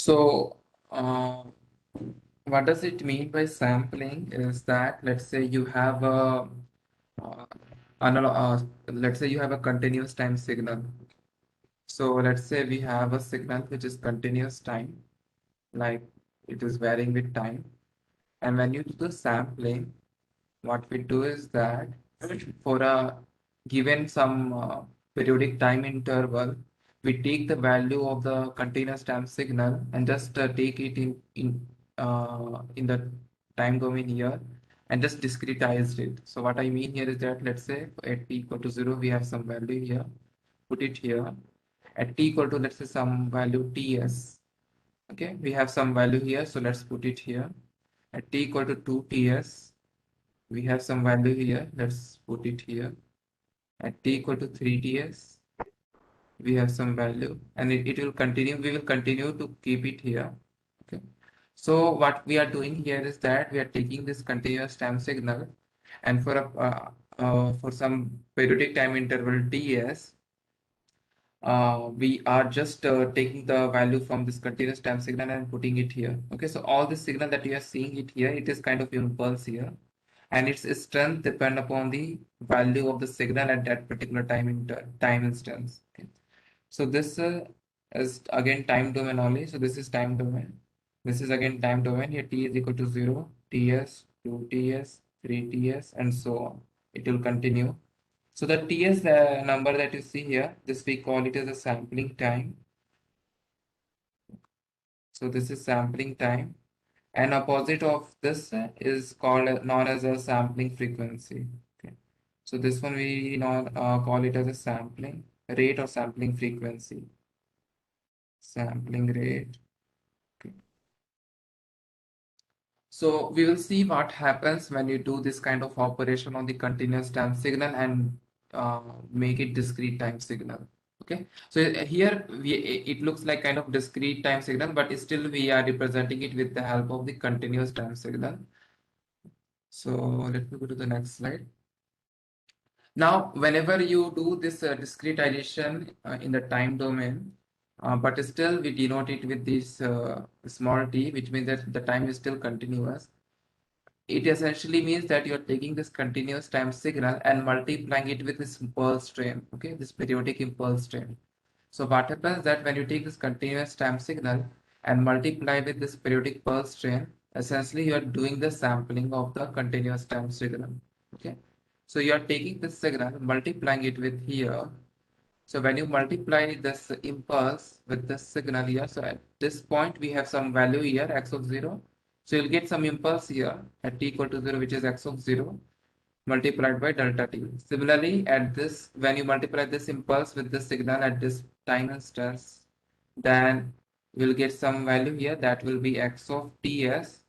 So, what does it mean by sampling is that let's say you have a uh, let's say you have a continuous time signal. So let's say we have a signal which is continuous time, like it is varying with time. And when you do the sampling, what we do is that for a given some periodic time interval, we take the value of the continuous time signal and just take it in the time domain here and just discretize it. So what I mean here is that let's say at t equal to 0, we have some value here, put it here. At t equal to let's say some value ts. Okay, we have some value here, so let's put it here. At t equal to 2 ts, we have some value here, let's put it here. At t equal to 3 ts, we have some value, and it will continue, we will continue to keep it here. Okay, so what we are doing here is that we are taking this continuous time signal, and for some periodic time interval ts, we are just taking the value from this continuous time signal and putting it here. Okay, so all the signal that you are seeing it here, it is kind of impulse here, and its strength depend upon the value of the signal at that particular time instance. Okay. So this is again time domain only. So this is time domain. This is again time domain. Here t is equal to 0, ts, 2 ts, 3 ts, and so on. It will continue. So the ts number that you see here, this we call it as a sampling time. So this is sampling time. And opposite of this is called known as a sampling frequency. Okay. So this one we call it as a sampling rate or sampling frequency. Sampling rate. Okay. So we will see what happens when you do this kind of operation on the continuous time signal and make it discrete time signal. Okay, so here it looks like kind of discrete time signal, but still we are representing it with the help of the continuous time signal. So let me go to the next slide. Now, whenever you do this discretization in the time domain, but still we denote it with this small t, which means that the time is still continuous. It essentially means that you're taking this continuous time signal and multiplying it with this impulse train, okay, this periodic impulse train. So what happens that when you take this continuous time signal and multiply with this periodic pulse train, essentially you are doing the sampling of the continuous time signal. Okay. So you are taking this signal, multiplying it with here. So when you multiply this impulse with this signal here, so at this point we have some value here, x of 0. So you'll get some impulse here at t equal to 0, which is x of 0 multiplied by delta t. Similarly, at this, when you multiply this impulse with this signal at this time instance, then we'll get some value here that will be x of ts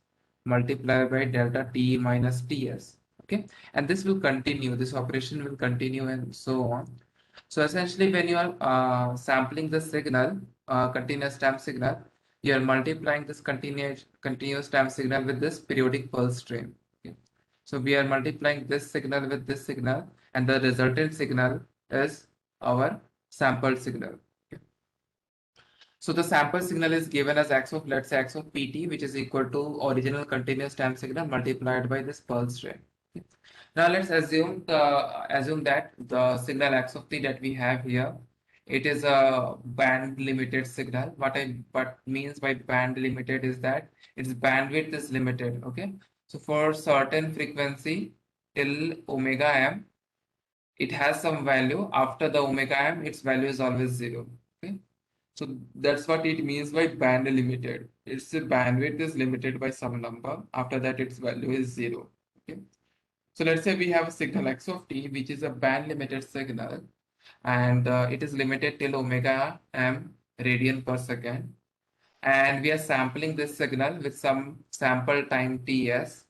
multiplied by delta t minus ts. Okay, and this will continue, this operation will continue and so on. So essentially, when you are sampling the signal, continuous time signal, you are multiplying this continuous time signal with this periodic pulse train. Okay. So we are multiplying this signal with this signal, and the resultant signal is our sampled signal. Okay. So the sample signal is given as x of, let's say, x of pt, which is equal to original continuous time signal multiplied by this pulse rate. Okay. Now let's assume that the signal x of t that we have here, it is a band limited signal. What means by band limited is that its bandwidth is limited. Okay. So for certain frequency till omega m, it has some value. After the omega m, its value is always 0. Okay. So that's what it means by band limited. Its bandwidth is limited by some number. After that, its value is 0. Okay. So let's say we have a signal x of t, which is a band limited signal, and it is limited till omega m radian per second. And we are sampling this signal with some sample time ts,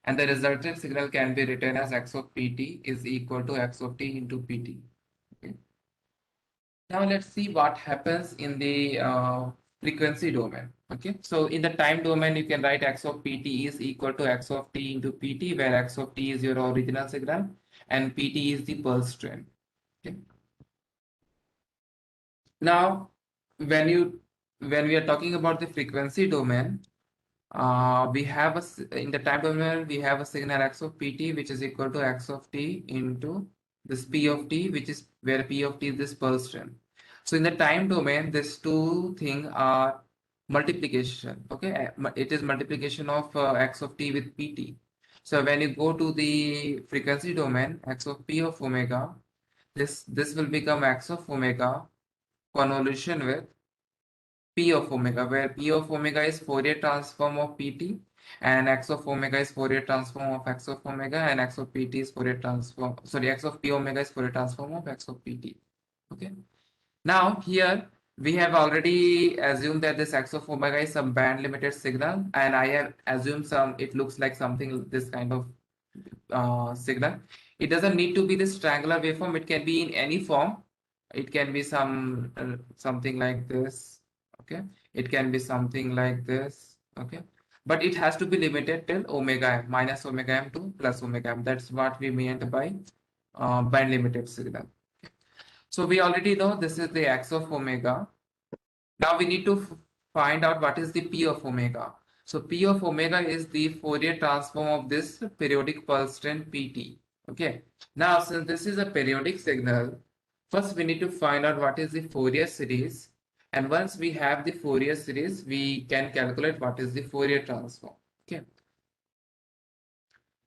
and the resultant signal can be written as x of pt is equal to x of t into pt. Okay. Now let's see what happens in the frequency domain. Okay, so in the time domain, you can write x of pt is equal to x of t into pt, where x of t is your original signal and pt is the pulse train. Okay. Now, when you when we are talking about the frequency domain, we have in the time domain we have a signal x of pt, which is equal to x of t into this p of t, which is where p of t is this pulse strength. So in the time domain, these two things are multiplication. Okay, it is multiplication of x of t with pt. So when you go to the frequency domain, x of p of omega, this will become x of omega convolution with p of omega, where p of omega is Fourier transform of pt, and x of omega is Fourier transform of x of omega, and x of pt is Fourier transform, sorry, x of p omega is Fourier transform of x of pt. Okay. Now here we have already assumed that this x of omega is some band limited signal, and I have assumed it looks like something this kind of signal. It doesn't need to be this triangular waveform. It can be in any form. It can be something like this. Okay. It can be something like this. Okay. But it has to be limited till omega m, minus omega m to plus omega m. That's what we meant by band limited signal. So we already know this is the x of omega. Now we need to find out what is the p of omega. So p of omega is the Fourier transform of this periodic pulse strength pt. Okay. Now since this is a periodic signal, first we need to find out what is the Fourier series. And once we have the Fourier series, we can calculate what is the Fourier transform. Okay.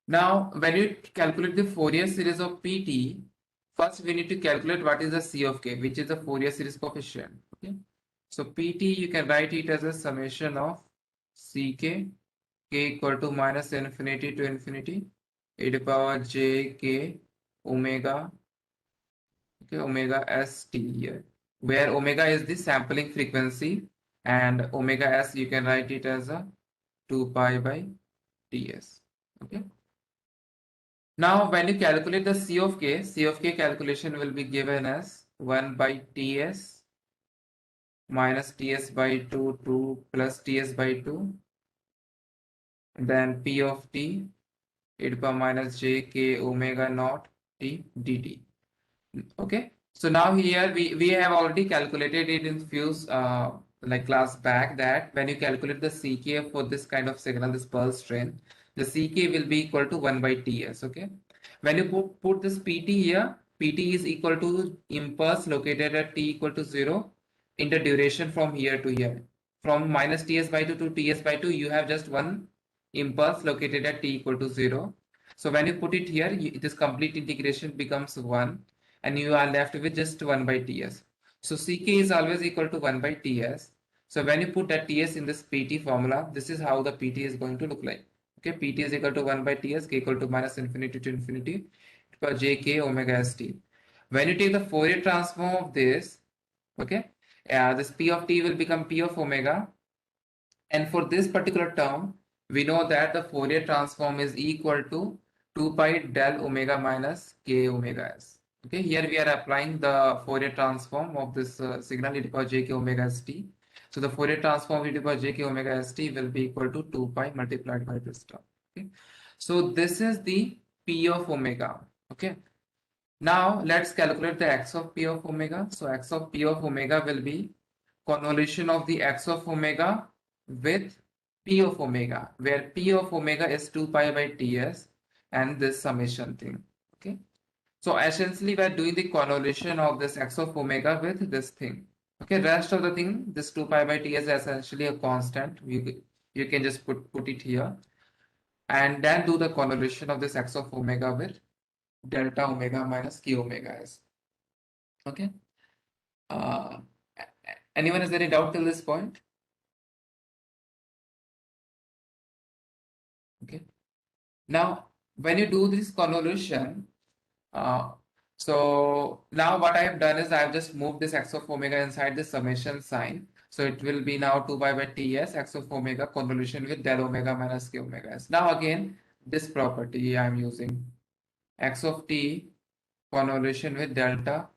Now when you calculate the Fourier series of pt, first we need to calculate what is the c of k, which is the Fourier series coefficient. Okay. So pt, you can write it as a summation of ck, k equal to minus infinity to infinity, e to power j k omega, okay, omega st here, where omega is the sampling frequency, and omega s you can write it as a 2 pi by ts. Okay. Now when you calculate the c of k calculation will be given as 1 by ts minus ts by 2 2 plus ts by 2, then p of t e to the power minus j k omega naught t dt. Okay, so now here we have already calculated it in few like class back, that when you calculate the ck for this kind of signal, this pulse strength, the ck will be equal to 1 by ts. Okay, when you put this pt here, pt is equal to impulse located at t equal to 0 in the duration from here to here. From minus ts by 2 to ts by 2, you have just one impulse located at t equal to 0. So when you put it here, this complete integration becomes 1, and you are left with just 1 by ts. So ck is always equal to 1 by ts. So when you put that ts in this pt formula, this is how the pt is going to look like. Okay, pt is equal to 1 by ts, k equal to minus infinity to infinity for jk omega st. When you take the Fourier transform of this, okay, this p of t will become p of omega, and for this particular term, we know that the Fourier transform is equal to 2 pi del omega minus k omega s. Okay, here we are applying the Fourier transform of this signal e to the power j k omega st. So the Fourier transform e to the power j k omega st will be equal to 2 pi multiplied by this term. Okay, so this is the p of omega. Okay, now let's calculate the x of p of omega. So x of p of omega will be convolution of the x of omega with p of omega, where p of omega is 2 pi by ts and this summation thing. Okay, so essentially we are doing the convolution of this x of omega with this thing. Okay, rest of the thing, this 2 pi by ts is essentially a constant. You can just put it here, and then do the convolution of this x of omega with delta omega minus k omega s. Okay, uh, anyone has any doubt till this point? Okay, now when you do this convolution, uh, so now what I have done is I have just moved this x of omega inside the summation sign. So it will be now 2 pi by ts x of omega convolution with del omega minus k omega s. Now again, this property I am using, x of t convolution with delta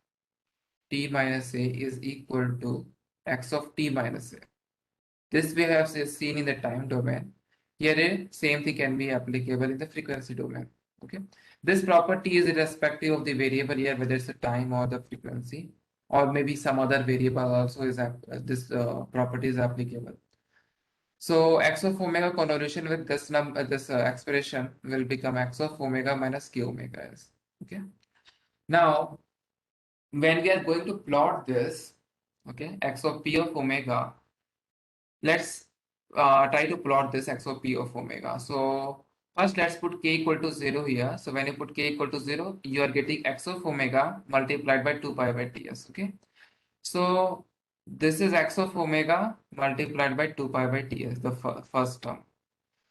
t minus a is equal to x of t minus a. This we have seen in the time domain. Here, same thing can be applicable in the frequency domain. Okay, this property is irrespective of the variable here, whether it's the time or the frequency. or maybe some other variable also is this property is applicable. So x of omega convolution with this expression will become x of omega minus k omega s. Okay. Now, when we are going to plot this, okay, x of p of omega, let's try to plot this x of p of omega. So first let's put k equal to 0 here. So when you put k equal to 0, you are getting x of omega multiplied by 2 pi by ts. Okay. So this is x of omega multiplied by 2 pi by ts, the first term.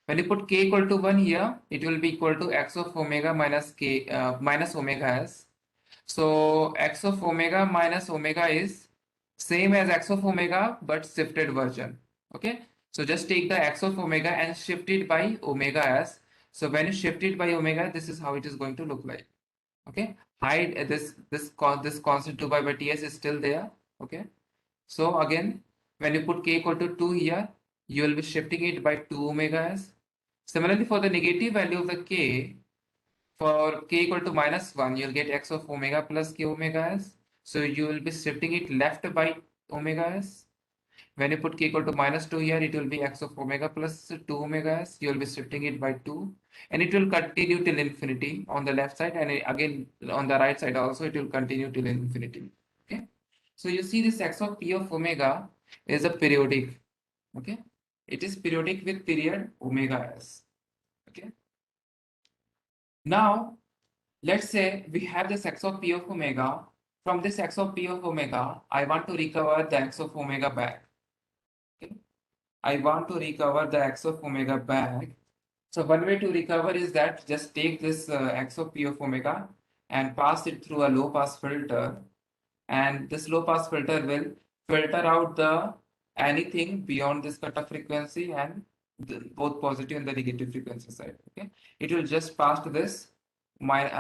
When you put k equal to 1 here, it will be equal to x of omega minus k minus omega s. So x of omega minus omega is same as x of omega but shifted version. Okay. So just take the x of omega and shift it by omega s. So when you shift it by omega, this is how it is going to look like. Okay. Hide this constant 2 pi by ts is still there. Okay. So again, when you put k equal to 2 here, you will be shifting it by 2 omega s. Similarly, for the negative value of the k, for k equal to minus 1, you'll get x of omega plus k omega s. So you will be shifting it left by omega s. When you put k equal to minus 2 here, it will be x of omega plus 2 omega s. You will be shifting it by 2. And it will continue till infinity on the left side. And again, on the right side also, it will continue till infinity. Okay. So you see this x of p of omega is a periodic. Okay. It is periodic with period omega s. Okay. Now, let's say we have this x of p of omega. From this x of p of omega, I want to recover the x of omega back. Okay. I want to recover the x of omega back. So one way to recover is that just take this x of p of omega and pass it through a low pass filter, and this low pass filter will filter out the anything beyond this cutoff frequency and both positive and the negative frequency side. Okay, it will just pass to this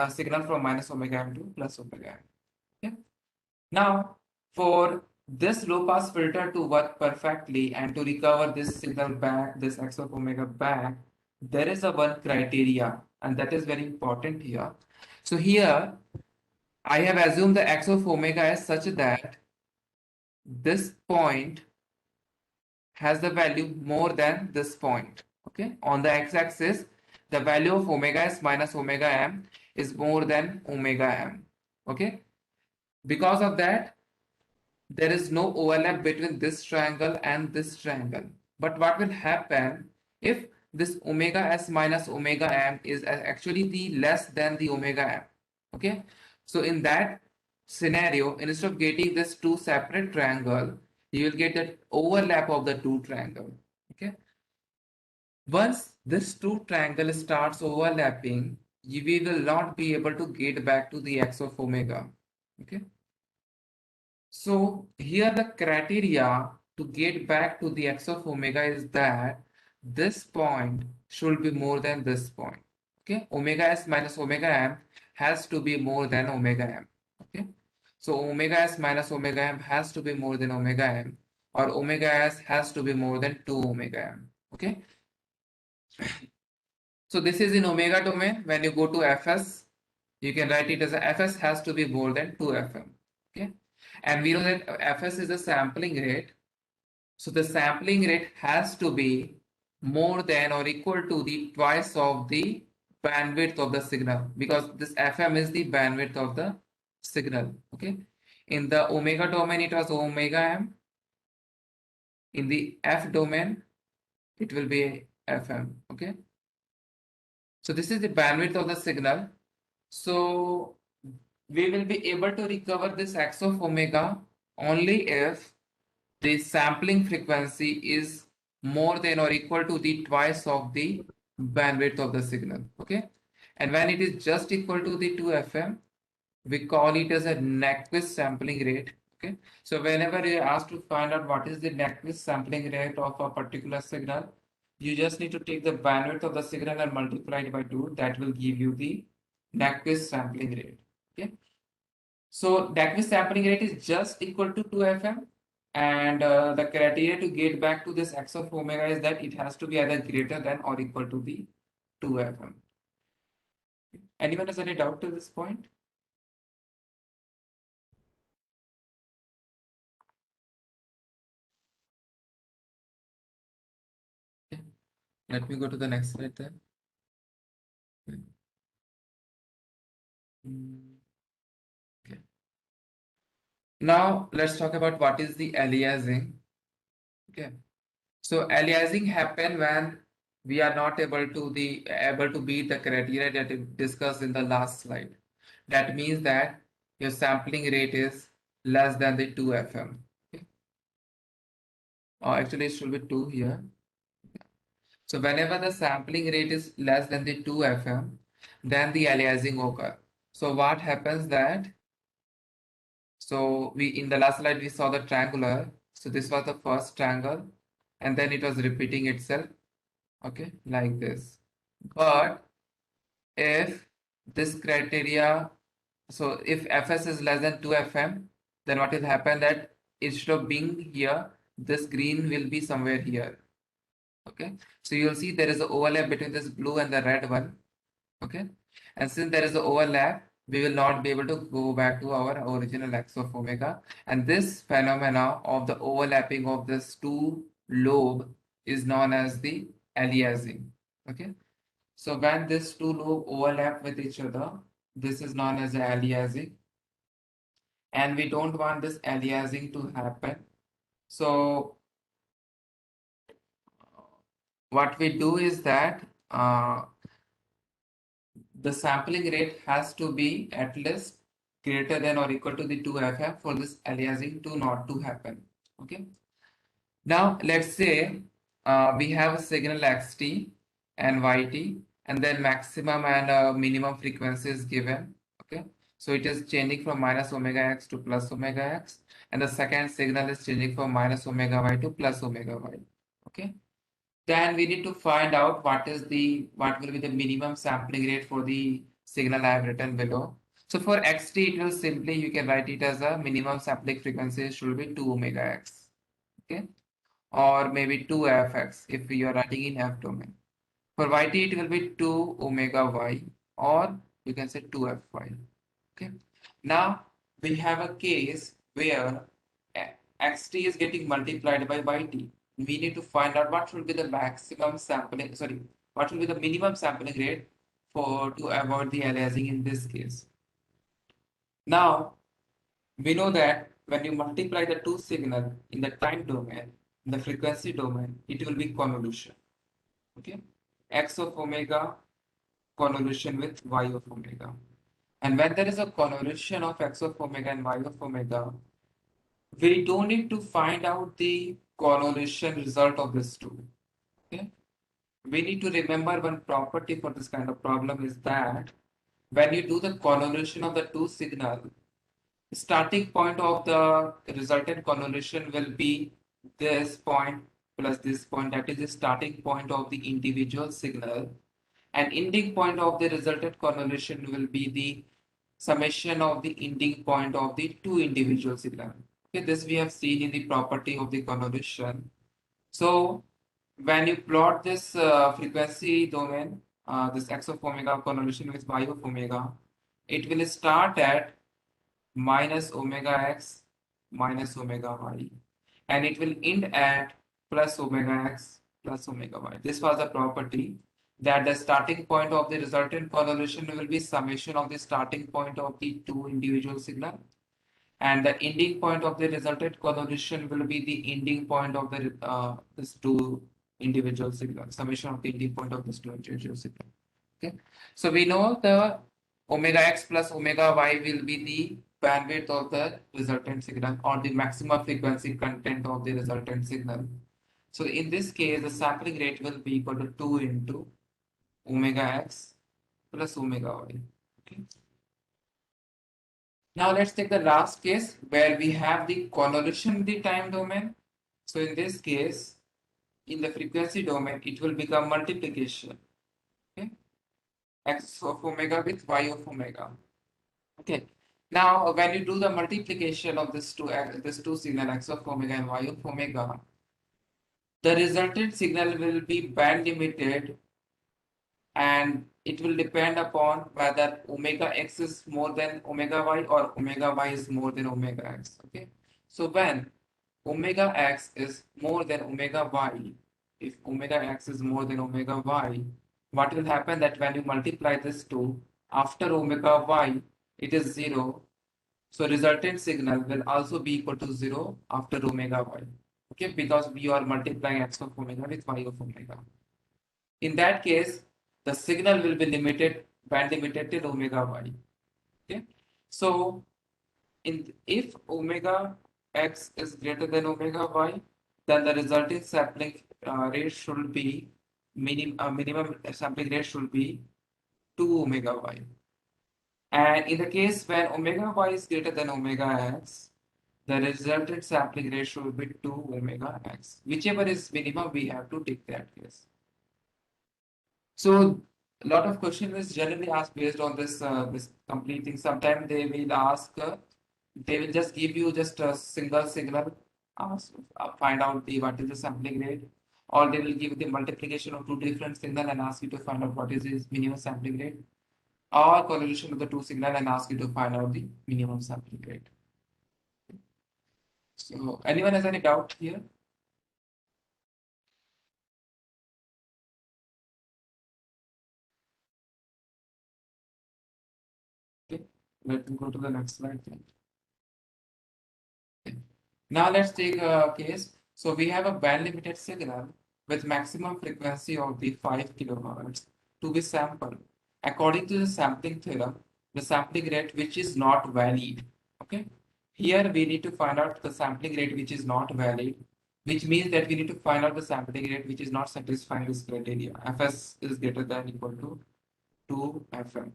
signal from minus omega m to plus omega m. Okay, now for this low pass filter to work perfectly and to recover this signal back, this x of omega back, there is a one criteria, and that is very important here. So here I have assumed the x of omega as such that this point has the value more than this point. Okay, on the x-axis, the value of omega s minus omega m is more than omega m. Okay, because of that, there is no overlap between this triangle and this triangle. But what will happen if this omega s minus omega m is actually the less than the omega m? Okay, so in that scenario, instead of getting this two separate triangle, you will get the overlap of the two triangle. Okay, once this two triangle starts overlapping, we will not be able to get back to the x of omega. Okay, so here the criteria to get back to the x of omega is that this point should be more than this point. Okay, omega s minus omega m has to be more than omega m. Okay, so omega s minus omega m has to be more than omega m, or omega s has to be more than 2 omega m. Okay, so this is in omega domain. When you go to fs, you can write it as a fs has to be more than 2 fm. Okay, and we know that fs is a sampling rate. So the sampling rate has to be more than or equal to the twice of the bandwidth of the signal, because this fm is the bandwidth of the signal. Okay, in the omega domain it was omega m. In the f domain it will be fm. Okay, so this is the bandwidth of the signal. So we will be able to recover this x of omega only if the sampling frequency is more than or equal to the twice of the bandwidth of the signal. Okay, and when it is just equal to the 2 fm, we call it as a Nyquist sampling rate. Okay, so whenever you are asked to find out what is the Nyquist sampling rate of a particular signal, you just need to take the bandwidth of the signal and multiply it by 2. That will give you the Nyquist sampling rate. Okay, so Nyquist sampling rate is just equal to 2 fm, and the criteria to get back to this x of omega is that it has to be either greater than or equal to the 2 fm. Anyone has any doubt to this point? Let me go to the next slide then. Mm, okay. Now let's talk about what is the aliasing. Okay. So aliasing happen when we are not able to beat the criteria that we discussed in the last slide. That means that your sampling rate is less than the 2 FM. Okay. Or actually it should be 2 here. So whenever the sampling rate is less than the 2 FM, then the aliasing occur. So what happens that, so we in the last slide we saw the triangular. So this was the first triangle and then it was repeating itself, okay, like this. But if this criteria, so if Fs is less than 2 FM, then what will happen that instead of being here, this green will be somewhere here. Okay, so you'll see there is an overlap between this blue and the red one. Okay, and since there is an overlap, we will not be able to go back to our original x of omega, and this phenomena of the overlapping of this two lobe is known as the aliasing. Okay, so when these two lobe overlap with each other, this is known as aliasing, and we don't want this aliasing to happen. So what we do is that the sampling rate has to be at least greater than or equal to the 2 FM for this aliasing to not to happen. Okay. Now let's say we have a signal xt and yt, and then maximum and minimum frequency is given. Okay. So it is changing from minus omega x to plus omega x, and the second signal is changing from minus omega y to plus omega y. Okay. Then we need to find out what will be the minimum sampling rate for the signal I have written below. So for xt, it will simply, you can write it as a minimum sampling frequency should be 2 omega x. Okay, or maybe 2 fx if you are writing in f domain. For yt, it will be 2 omega y, or you can say 2 fy. Okay, now we have a case where xt is getting multiplied by yt. We need to find out what should be the maximum sampling, sorry, what will be the minimum sampling rate for to avoid the aliasing in this case. Now we know that when you multiply the two signal in the time domain, in the frequency domain, it will be convolution. Okay, x of omega convolution with y of omega. And when there is a convolution of x of omega and y of omega, we don't need to find out the correlation result of this two. Okay, we need to remember one property for this kind of problem is that when you do the correlation of the two signal, starting point of the resultant correlation will be this point plus this point, that is the starting point of the individual signal, and ending point of the resultant correlation will be the summation of the ending point of the two individual signal. Okay, this we have seen in the property of the convolution. So when you plot this frequency domain, this x of omega convolution with y of omega, it will start at minus omega x minus omega y, and it will end at plus omega x plus omega y. This was the property that the starting point of the resultant convolution will be summation of the starting point of the two individual signal, and the ending point of the resultant convolution will be the ending point of the this two individual signal, summation of the ending point of this two individual signal. Okay, so we know the omega x plus omega y will be the bandwidth of the resultant signal or the maximum frequency content of the resultant signal. So in this case, the sampling rate will be equal to 2 into omega x plus omega y. Okay. Now let's take the last case where we have the convolution in the time domain. So in this case, in the frequency domain, it will become multiplication. Okay, x of omega with y of omega. Okay. Now when you do the multiplication of this two signal x of omega and y of omega, the resultant signal will be band limited, and it will depend upon whether omega x is more than omega y or omega y is more than omega x. Okay, so when omega x is more than omega y, if omega x is more than omega y, what will happen that when you multiply this two, after omega y, it is 0. So resultant signal will also be equal to 0 after omega y. Okay, because we are multiplying x of omega with y of omega. In that case, the signal will be limited, band limited till omega y. Okay, so if omega x is greater than omega y, then the resulting sampling rate should be minimum sampling rate should be 2 omega y. And in the case when omega y is greater than omega x, the resultant sampling rate should be 2 omega x. Whichever is minimum, we have to take that case. So a lot of questions is generally asked based on this complete thing. Sometimes they will ask, they will just give you just a single signal, ask, find out the what is the sampling rate, or they will give the multiplication of two different signal and ask you to find out what is its minimum sampling rate, or correlation of the two signal and ask you to find out the minimum sampling rate. So anyone has any doubt here? Okay, let me go to the next slide then. Okay. Now let's take a case. So we have a band limited signal with maximum frequency of the 5 kilohertz to be sampled. According to the sampling theorem, the sampling rate which is not valid. Okay. Here we need to find out the sampling rate which is not valid, which means that we need to find out the sampling rate which is not satisfying this criteria. Fs is greater than equal to 2 Fm,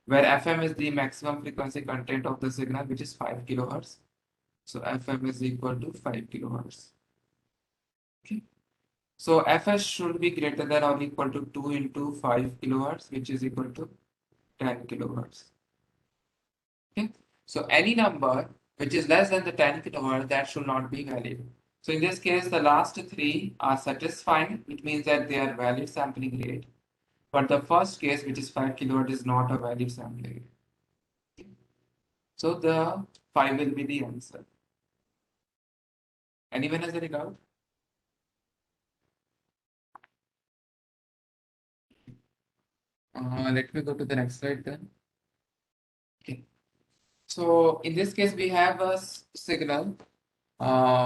where Fm is the maximum frequency content of the signal, which is 5 kilohertz. So Fm is equal to 5 kilohertz. Okay. So Fs should be greater than or equal to 2 into 5 kilohertz, which is equal to 10 kilohertz. Okay. So any number which is less than the 10 kilohertz, that should not be valid. So in this case, the last three are satisfying, which means that they are valid sampling rate. But the first case, which is 5 kilohertz, is not a valid sampling rate. So the 5 will be the answer. Anyone has any doubt? Let me go to the next slide then. Okay. So in this case, we have a signal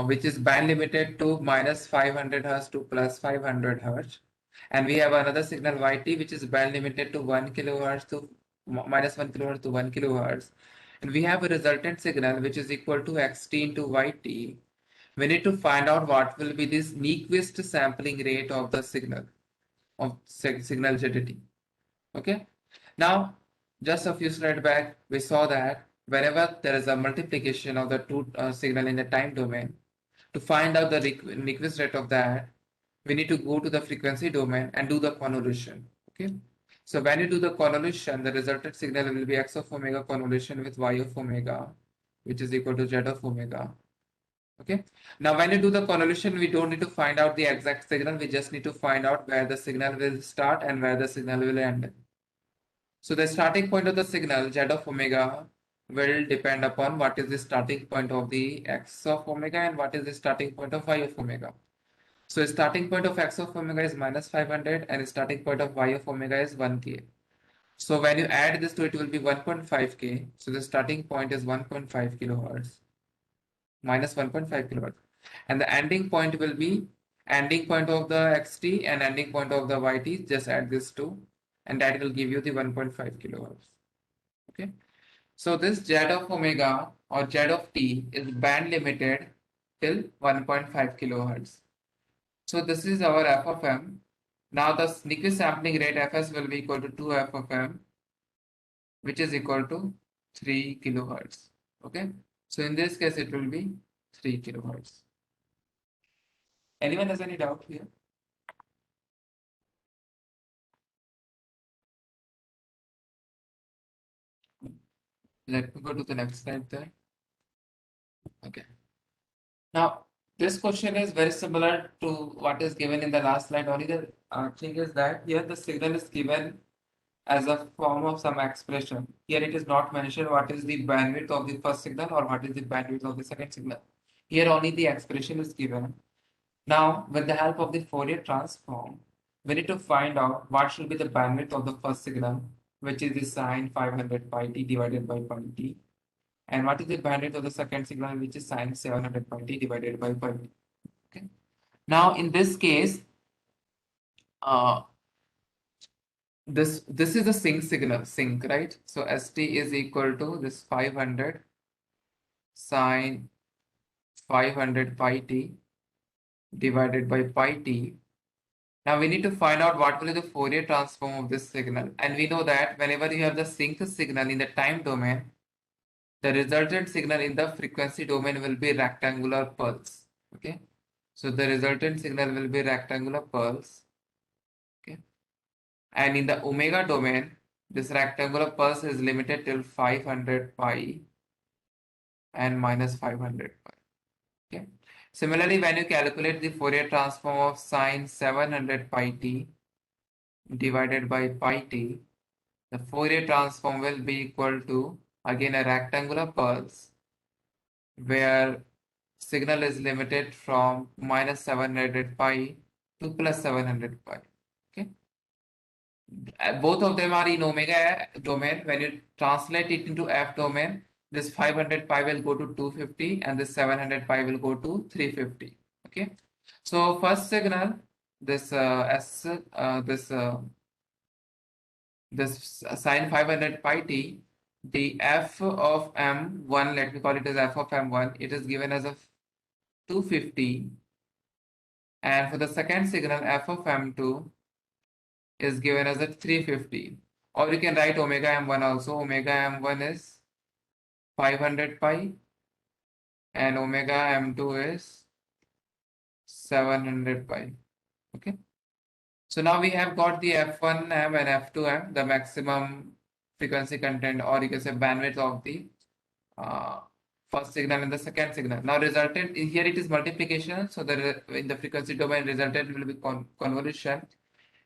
which is band limited to minus 500 hertz to plus 500 hertz. And we have another signal yt which is band limited to 1 kilohertz to minus 1 kilohertz to 1 kilohertz. And we have a resultant signal which is equal to xt into yt. We need to find out what will be this Nyquist sampling rate of the signal of signal ZT. Okay. Now, just a few slides back, we saw that whenever there is a multiplication of the two signal in the time domain, to find out the Nyquist rate of that, we need to go to the frequency domain and do the convolution. Okay. So when you do the convolution, the resultant signal will be x of omega convolution with y of omega, which is equal to z of omega. Okay. Now, when you do the convolution, we don't need to find out the exact signal. We just need to find out where the signal will start and where the signal will end. So the starting point of the signal z of omega will depend upon what is the starting point of the x of omega and what is the starting point of y of omega. So starting point of x of omega is minus 500 and starting point of y of omega is 1k. So when you add this to it will be 1.5k. So the starting point is 1.5 kilohertz minus 1.5 kilohertz. And the ending point will be ending point of the xt and ending point of the yt. Just add this two and that will give you the 1.5 kilohertz. Okay. So this z of omega or z of t is band limited till 1.5 kilohertz. So this is our f of m. Now the Nyquist sampling rate fs will be equal to 2 f of m, which is equal to 3 kilohertz. Okay. So in this case it will be 3 kilohertz. Anyone has any doubt here? Let me go to the next slide there. Okay. Now, this question is very similar to what is given in the last slide. Only the thing is that here the signal is given as a form of some expression. Here it is not mentioned what is the bandwidth of the first signal or what is the bandwidth of the second signal. Here only the expression is given. Now, with the help of the Fourier transform, we need to find out what should be the bandwidth of the first signal, which is the sine 500 pi t divided by pi t, and what is the bandwidth of the second signal, which is sine 700 pi t divided by pi t. Okay. Now, in this case, uh, this is a sync, right? So ST is equal to this 500 sine 500 pi t divided by pi t. Now we need to find out what will be the Fourier transform of this signal. And we know that whenever you have the sync signal in the time domain, the resultant signal in the frequency domain will be rectangular pulse. Okay. So the resultant signal will be rectangular pulse. Okay. And in the omega domain, this rectangular pulse is limited till 500 pi and minus 500 pi. Okay. Similarly, when you calculate the Fourier transform of sine 700 pi t divided by pi t, the Fourier transform will be equal to again a rectangular pulse where signal is limited from minus 700 pi to plus 700 pi. Okay. Both of them are in omega domain. When you translate it into F domain, this 500 pi will go to 250 and this 700 pi will go to 350. Okay. So first signal, this this sine 500 pi t, the f of m1, let me call it as f of m1, it is given as a 250, and for the second signal f of m2 is given as a 350, or you can write omega m1 also. Omega m1 is 500 pi and omega m2 is 700 pi. Okay, so now we have got the f1m and f2m, the maximum frequency content, or you can say bandwidth of the uh, first signal and the second signal. Now resultant, here it is multiplication, so the in the frequency domain resultant will be convolution.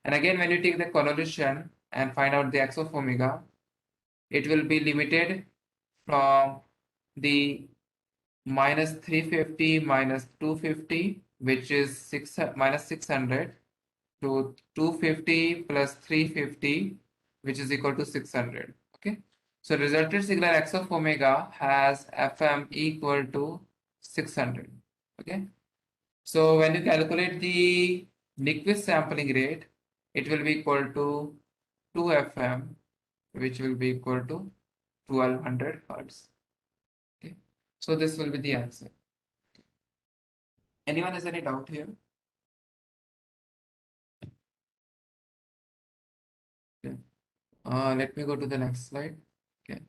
And again, when you take the convolution and find out the x of omega, it will be limited from the minus 350 minus 250, which is minus 600, to 250 plus 350, which is equal to 600. Okay. So resultant signal x of omega has fm equal to 600. Okay. So when you calculate the Nyquist sampling rate, it will be equal to 2 fm, which will be equal to 1200 hertz. Okay. So this will be the answer. Anyone has any doubt here? Okay. Let me go to the next slide. Okay.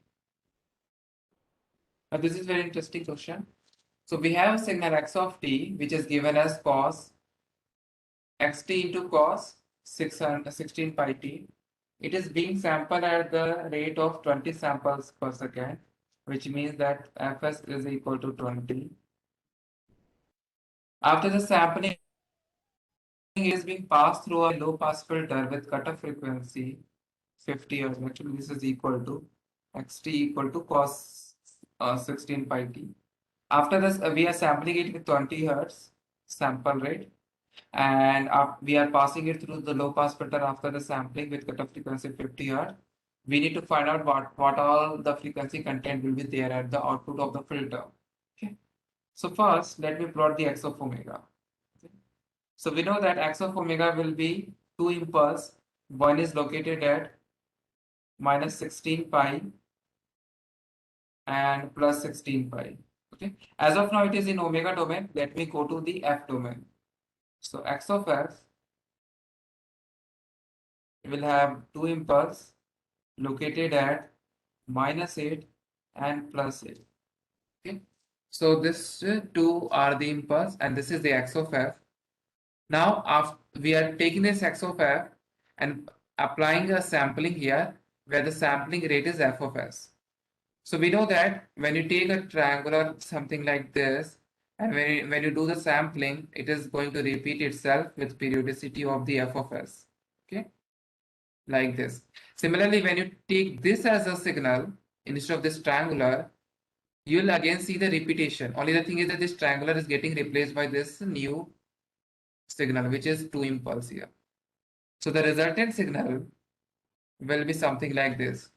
Now this is very interesting question. So we have a signal x of t, which is given as cos xt into cos 16 pi t. It is being sampled at the rate of 20 samples per second, which means that fs is equal to 20. After the sampling is being passed through a low pass filter with cutoff frequency 50 Hz. Actually, this is equal to xt equal to cos 16 pi t. After this, we are sampling it with 20 Hz sample rate, and we are passing it through the low pass filter after the sampling with cutoff frequency 50 Hz. We need to find out what all the frequency content will be there at the output of the filter. Okay. So first, let me plot the x of omega. Okay. So we know that x of omega will be two impulse. One is located at minus 16 pi and plus 16 pi. Okay. As of now, it is in omega domain. Let me go to the f domain. So x of f will have two impulse located at minus 8 and plus 8. Okay. So this two are the impulse and this is the x of f. Now after we are taking this x of f and applying a sampling here where the sampling rate is f of s. So we know that when you take a triangular something like this, and when you do the sampling, it is going to repeat itself with periodicity of the f of s. Okay, like this. Similarly, when you take this as a signal instead of this triangular, you'll again see the repetition. Only the thing is that this triangular is getting replaced by this new signal, which is 2 impulse here. So the resultant signal will be something like this.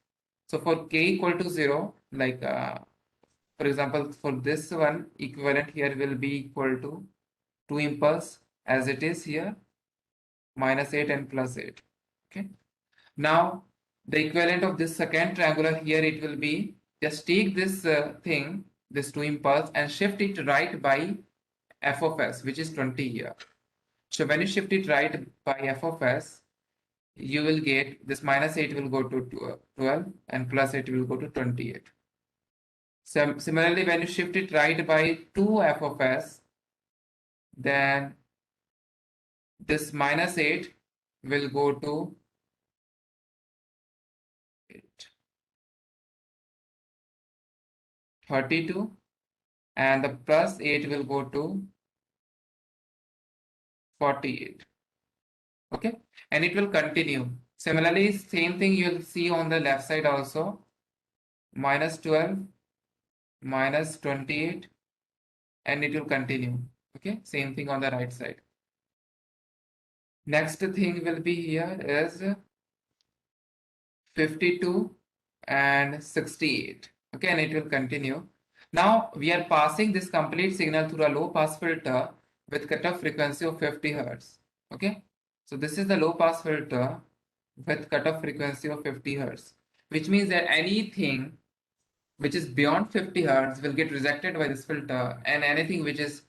So for k equal to 0, like for example, for this one, equivalent here will be equal to 2 impulse as it is here, minus 8 and plus 8. Okay. Now the equivalent of this second triangular here, it will be just take this thing, this 2 impulse, and shift it right by f of s, which is 20 here. So when you shift it right by f of s, you will get this minus 8 will go to 12 and plus 8 will go to 28. Similarly, when you shift it right by 2 f of s, then this minus 8 will go to 32 and the plus 8 will go to 48. Okay, and it will continue. Similarly, same thing you'll see on the left side also, minus 12, minus 28, and it will continue. Okay, same thing on the right side. Next thing will be here is 52 and 68. Okay, and it will continue. Now we are passing this complete signal through a low pass filter with cutoff frequency of 50 hertz. Okay, so this is the low pass filter with cutoff frequency of 50 hertz, which means that anything which is beyond 50 hertz will get rejected by this filter, and anything which is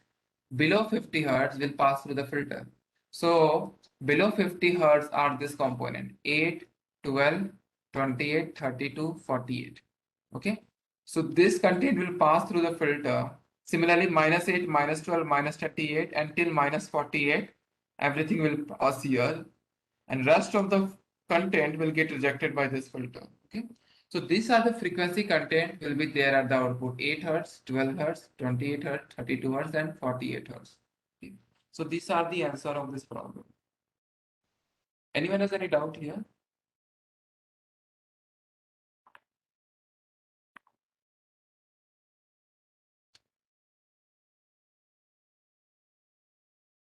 below 50 hertz will pass through the filter. So below 50 hertz are this component 8, 12, 28, 32, 48. Okay, so this content will pass through the filter. Similarly, minus 8, minus 12, minus 38 until minus 48, everything will pass here, and rest of the content will get rejected by this filter. Okay, so these are the frequency content will be there at the output: 8 hertz, 12 hertz, 28 hertz, 32 hertz, and 48 hertz. Okay. So these are the answer of this problem. Anyone has any doubt here?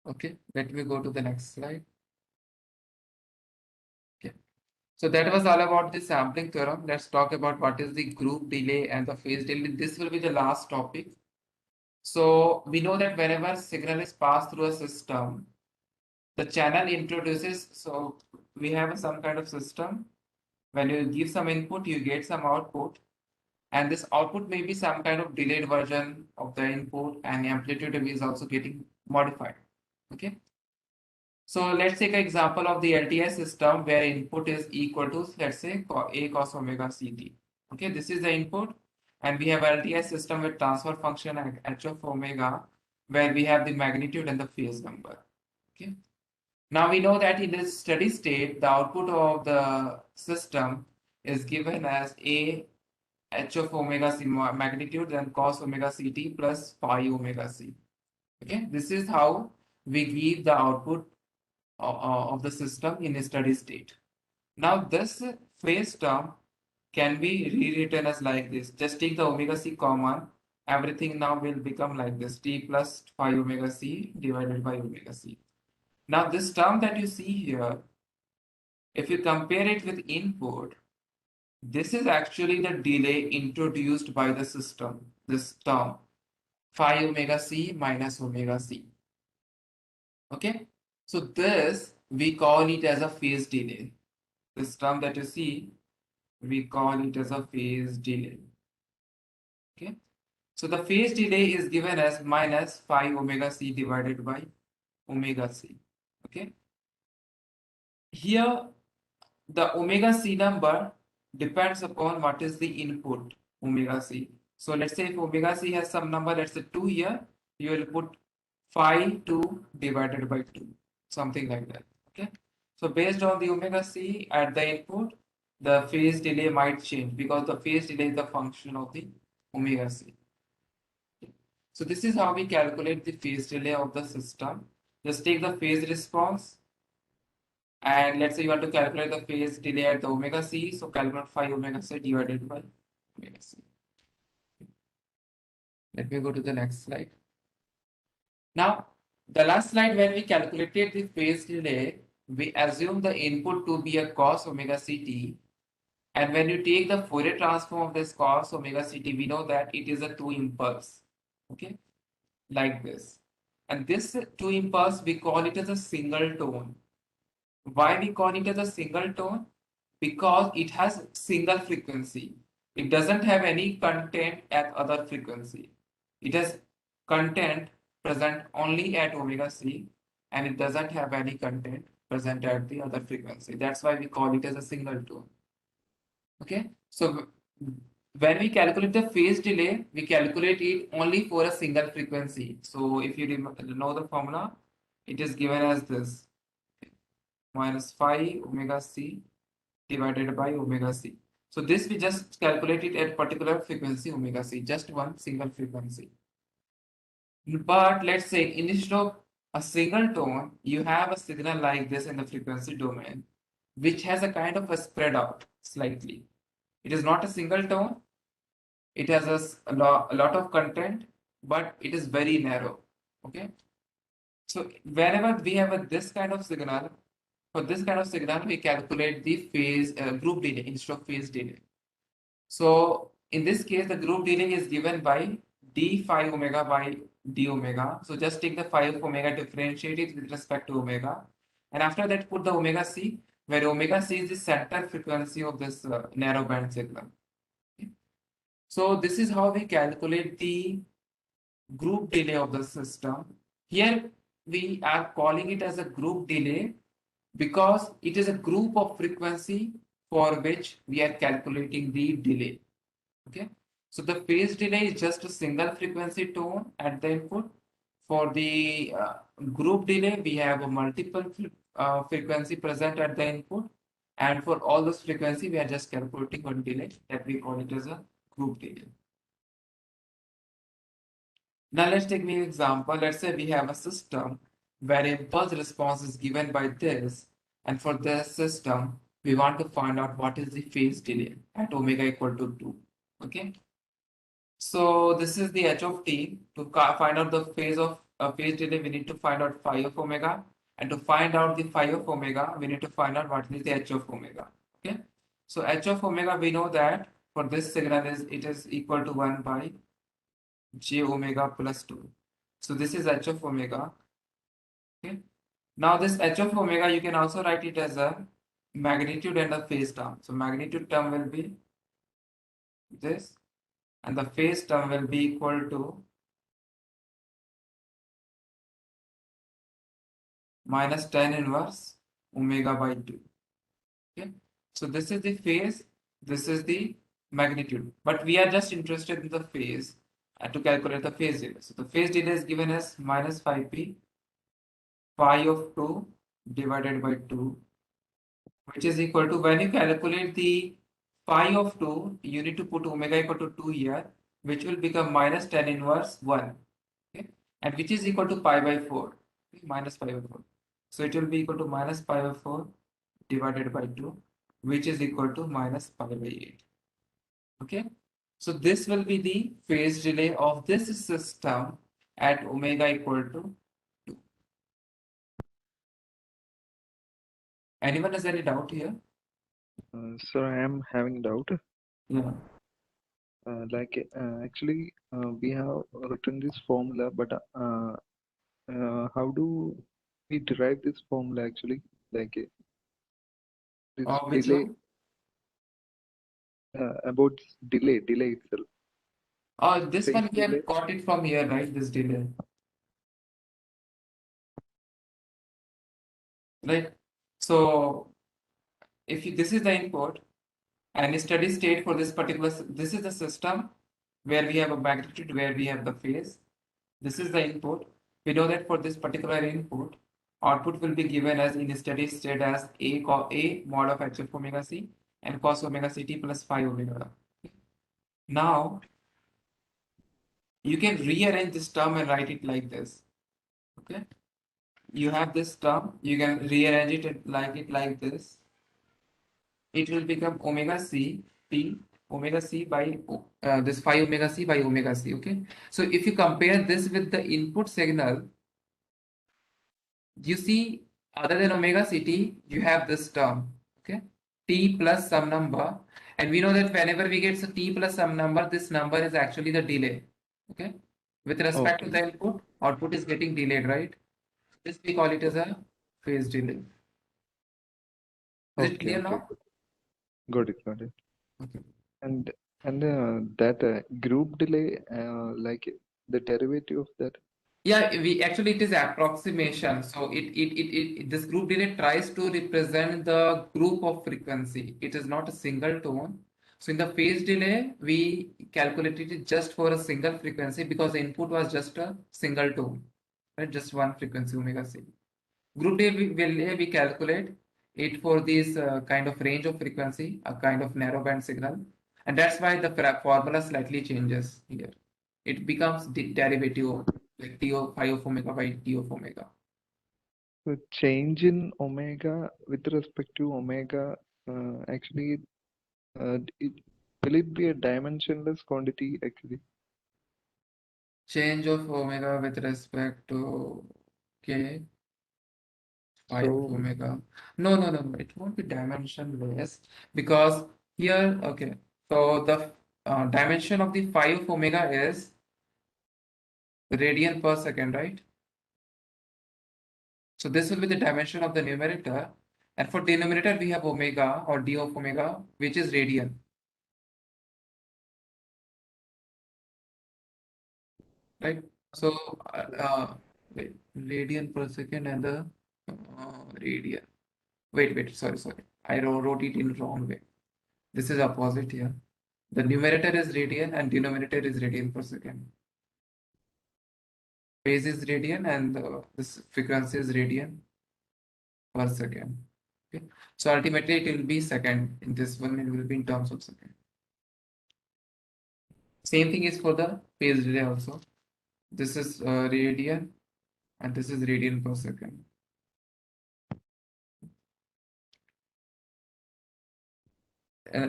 Okay, let me go to the next slide. Okay. So that was all about the sampling theorem. Let's talk about what is the group delay and the phase delay. This will be the last topic. So we know that whenever signal is passed through a system, the channel introduces, so we have some kind of system. When you give some input, you get some output, and this output may be some kind of delayed version of the input, and amplitude is also getting modified. Okay, so let's take an example of the LTI system where input is equal to, let's say, a cos omega ct. Okay, this is the input, and we have LTI system with transfer function h of omega, where we have the magnitude and the phase number. Okay, now we know that in this steady state, the output of the system is given as a h of omega c magnitude and cos omega ct plus phi omega c. Okay, this is how we give the output of the system in a steady state. Now this phase term can be rewritten as like this. Just take the omega c common. Everything now will become like this: t plus phi omega c divided by omega c. Now this term that you see here, if you compare it with input, this is actually the delay introduced by the system. This term, phi omega c minus omega c. Okay, so this we call it as a phase delay. This term that you see, we call it as a phase delay. Okay, so the phase delay is given as minus phi omega c divided by omega c. Okay, here the omega c number depends upon what is the input omega c. So let's say if omega c has some number, let's say 2 here, you will put phi 2 divided by 2, something like that. Okay, so based on the omega c at the input, the phase delay might change because the phase delay is the function of the omega c. So this is how we calculate the phase delay of the system. Just take the phase response, and let's say you want to calculate the phase delay at the omega c, so calculate phi omega c divided by omega c. Let me go to the next slide. Now, The last slide, when we calculated the phase delay, we assume the input to be a cos omega ct. And when you take the Fourier transform of this cos omega ct, we know that it is a two impulse. Okay, like this. And this two impulse, we call it as a single tone. Why we call it as a single tone? Because it has single frequency. It doesn't have any content at other frequency. It has content present only at omega c, and it doesn't have any content present at the other frequency. That's why we call it as a single tone. Okay, so when we calculate the phase delay, we calculate it only for a single frequency. So if you know the formula, it is given as this: minus phi omega c divided by omega c. So this we just calculate it at particular frequency omega c, just one single frequency. But let's say instead of a single tone, you have a signal like this in the frequency domain, which has a kind of a spread out slightly. It is not a single tone. It has a lot of content, but it is very narrow. Okay. So whenever we have this kind of signal, for this kind of signal, we calculate the phase group delay instead of phase delay. So in this case, the group delay is given by d phi omega by d omega. So just take the phi of omega, differentiate it with respect to omega, and after that put the omega c, where omega c is the center frequency of this narrow band signal. Okay. So this is how we calculate the group delay of the system. Here we are calling it as a group delay because it is a group of frequency for which we are calculating the delay. Okay, so the phase delay is just a single frequency tone at the input. For the group delay, we have a multiple frequency present at the input, and for all those frequency, we are just calculating one delay that we call it as a group delay. Now let's take an example. Let's say we have a system where impulse response is given by this, and for this system, we want to find out what is the phase delay at omega equal to 2. Okay. So this is the h of t. To find out the phase delay, we need to find out phi of omega, and to find out the phi of omega, we need to find out what is the h of omega. Okay. So h of omega, we know that for this signal is equal to 1 by j omega plus 2. So this is h of omega. Okay. Now this h of omega, you can also write it as a magnitude and a phase term. So magnitude term will be this, and the phase term will be equal to minus tan inverse omega by 2. Okay. So this is the phase, this is the magnitude, but we are just interested in the phase to calculate the phase delay. So the phase delay is given as minus phi p phi of 2 divided by 2, which is equal to, when you calculate the phi of 2, you need to put omega equal to 2 here, which will become minus tan inverse 1. Okay, and which is equal to pi by 4. Okay, minus pi by 4. So it will be equal to minus pi by 4 divided by 2, which is equal to minus pi by 8. Okay, so this will be the phase delay of this system at omega equal to 2. Anyone has any doubt here? Sir, I am having doubt. Yeah. Actually, we have written this formula, but how do we derive this formula actually? This Which delay, one? about this delay itself. Oh, this Phase one we delay. have got it from here, right? This delay, right? So if you, this is the input and steady state for this particular, this is the system where we have a magnitude, where we have the phase. This is the input. We know that for this particular input, output will be given as in steady state as a mod of h of omega c and cos omega ct plus phi omega. Now you can rearrange this term and write it like this. Okay, you have this term, you can rearrange it like this. It will become omega c p omega c by this phi omega c by omega c. Okay, so if you compare this with the input signal, You see, other than omega ct, you have this term, okay? T plus some number. And we know that whenever we get t plus some number, this number is actually the delay, okay? With respect to Okay. the input, output is getting delayed, right? This we call it as a phase delay. Is it Okay. clear Okay. now? Got it. Got it. Okay. And that group delay, like the derivative of that. Yeah, we actually it is approximation. So this group delay tries to represent the group of frequency. It is not a single tone. So in the phase delay, we calculated it just for a single frequency because the input was just a single tone, right? Just one frequency omega c. Group delay we calculate it for this kind of range of frequency, a kind of narrow band signal, and that's why the formula slightly changes here. It becomes the derivative of like t of phi of omega by t of omega. So change in omega with respect to omega, actually, it will it be a dimensionless quantity actually? Change of omega with respect to k phi of So omega. No. It won't be dimensionless because here, okay. So the dimension of the phi of omega is radian per second, right? So this will be the dimension of the numerator. And for denominator, we have omega or d of omega, which is radian, right? So wait, radian per second and the radian. Wait, sorry. I wrote it in wrong way. This is opposite here. The numerator is radian and denominator is radian per second. Phase is radian and this frequency is radian per second. Okay. So ultimately it will be second. In this one, it will be in terms of second. Same thing is for the phase delay also. This is radian and this is radian per second.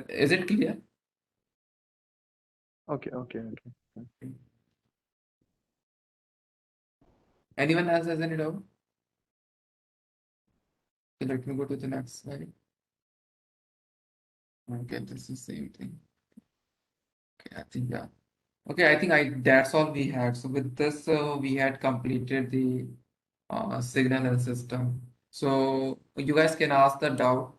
Is it clear? okay. Anyone else has any doubt? Okay, let me go to the next slide. Okay, this is same thing. Okay, I think yeah. Okay, I think that's all we had. So with this, we had completed the signal and system. So you guys can ask the doubt